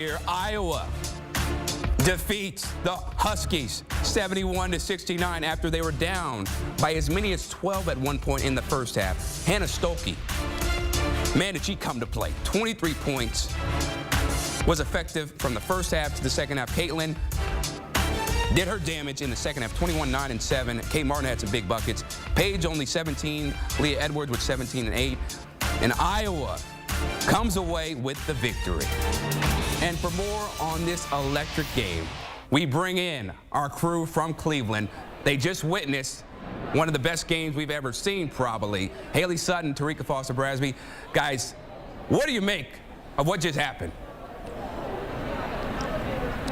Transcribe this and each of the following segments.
Here, Iowa defeats the Huskies 71-69 after they were down by as many as 12 at one point in the first half. Hannah Stuelke, man, did she come to play. 23 points, was effective from the first half to the second half. Caitlin did her damage in the second half, 21, 9, and 7. Kay Martin had some big buckets. Paige only 17. Leah Edwards with 17 and 8. And Iowa comes away with the victory. And for more on this electric game, we bring in our crew from Cleveland. They just witnessed one of the best games we've ever seen, probably. Haley Sutton, Tarika Foster-Brasby. Guys, what do you make of what just happened?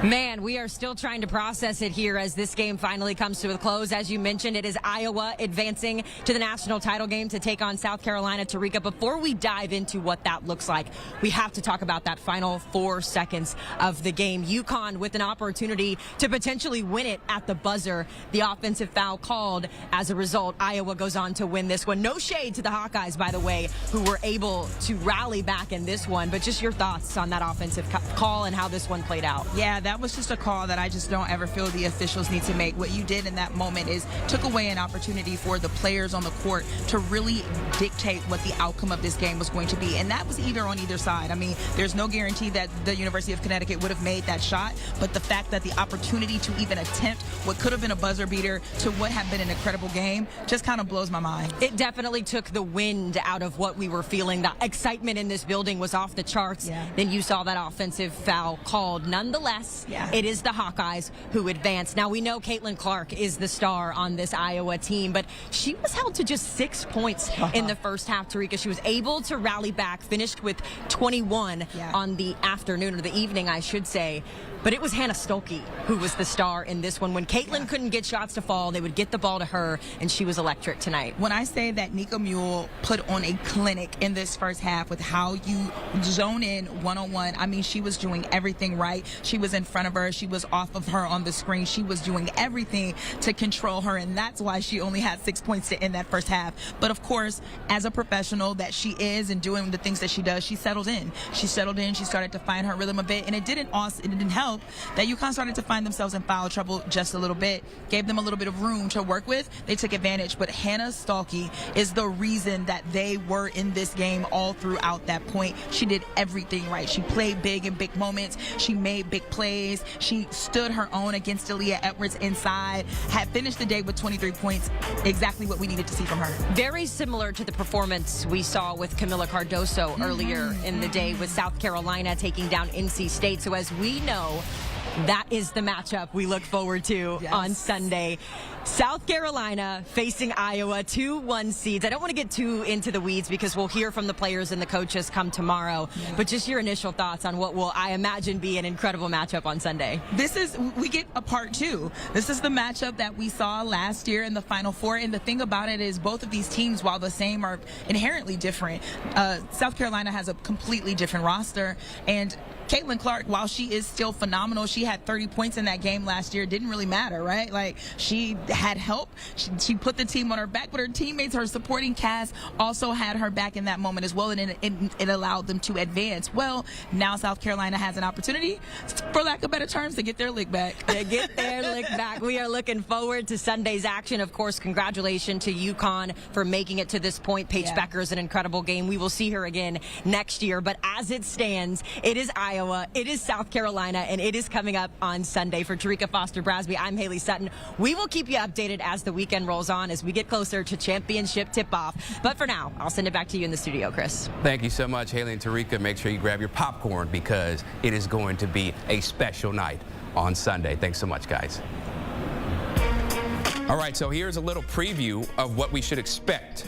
Man, we are still trying to process it here as this game finally comes to a close. As you mentioned, it is Iowa advancing to the national title game to take on South Carolina. Tarika, before we dive into what that looks like, we have to talk about that final 4 seconds of the game. UConn with an opportunity to potentially win it at the buzzer. The offensive foul called. As a result, Iowa goes on to win this one. No shade to the Hawkeyes, by the way, who were able to rally back in this one. But just your thoughts on that offensive call and how this one played out. Yeah, that was just a call that I just don't ever feel the officials need to make. What you did in that moment is took away an opportunity for the players on the court to really dictate what the outcome of this game was going to be. And that was on either side. I mean, there's no guarantee that the University of Connecticut would have made that shot, but the fact that the opportunity to even attempt what could have been a buzzer beater to what had been an incredible game just kind of blows my mind. It definitely took the wind out of what we were feeling. The excitement in this building was off the charts. Yeah. Then you saw that offensive foul called. Nonetheless, it is the Hawkeyes who advance. Now, we know Caitlin Clark is the star on this Iowa team, but she was held to just 6 points in the first half, Tarika. She was able to rally back, finished with 21 on the afternoon, or the evening, I should say. But it was Hannah Stuelke who was the star in this one. When Caitlin couldn't get shots to fall, they would get the ball to her, and she was electric tonight. When I say that Nika Mule put on a clinic in this first half with how you zone in one-on-one, I mean, she was doing everything right. She was in front of her. She was off of her on the screen. She was doing everything to control her, and that's why she only had 6 points to end that first half. But, of course, as a professional that she is and doing the things that she does, she settled in. She settled in. She started to find her rhythm a bit, and it didn't help that UConn started to find themselves in foul trouble just a little bit, gave them a little bit of room to work with. They took advantage, but Hannah Stuelke is the reason that they were in this game all throughout that point. She did everything right. She played big in big moments. She made big plays. She stood her own against Leah Edwards inside, had finished the day with 23 points, exactly what we needed to see from her. Very similar to the performance we saw with Camila Cardoso earlier in the day with South Carolina taking down NC State. So as we know, that is the matchup we look forward to on Sunday. South Carolina facing Iowa, 2-1 seeds. I don't want to get too into the weeds because we'll hear from the players and the coaches come tomorrow. But just your initial thoughts on what will, I imagine, be an incredible matchup on Sunday. We get a part two. This is the matchup that we saw last year in the Final Four. And the thing about it is both of these teams, while the same, are inherently different. South Carolina has a completely different roster. And Caitlin Clark, while she is still phenomenal, she had 30 points in that game last year. It didn't really matter, right? Like, she had help. She put the team on her back, but her teammates, her supporting cast, also had her back in that moment as well, and it allowed them to advance. Well, now South Carolina has an opportunity, for lack of better terms, to get their lick back. To get their lick back. We are looking forward to Sunday's action. Of course, congratulations to UConn for making it to this point. Paige Becker is an incredible game. We will see her again next year. But as it stands, it is Iowa, it is South Carolina, and it is coming up on Sunday. For Tarika Foster-Brasby, I'm Haley Sutton. We will keep you updated as the weekend rolls on, as we get closer to championship tip-off. But for now, I'll send it back to you in the studio, Chris. Thank you so much, Haley and Tarika. Make sure you grab your popcorn because it is going to be a special night on Sunday. Thanks so much, guys. All right, so here's a little preview of what we should expect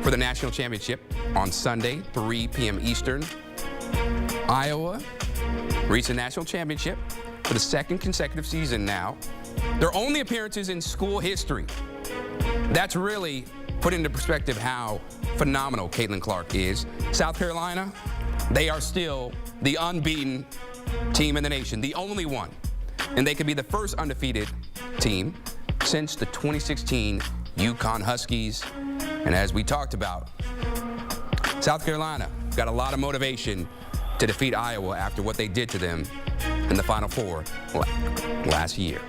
for the national championship on Sunday, 3 p.m. Eastern. Iowa reached the national championship for the second consecutive season now. Their only appearances in school history. That's really put into perspective how phenomenal Caitlin Clark is. South Carolina, they are still the unbeaten team in the nation, the only one. And they could be the first undefeated team since the 2016 UConn Huskies. And as we talked about, South Carolina got a lot of motivation to defeat Iowa after what they did to them in the Final Four last year.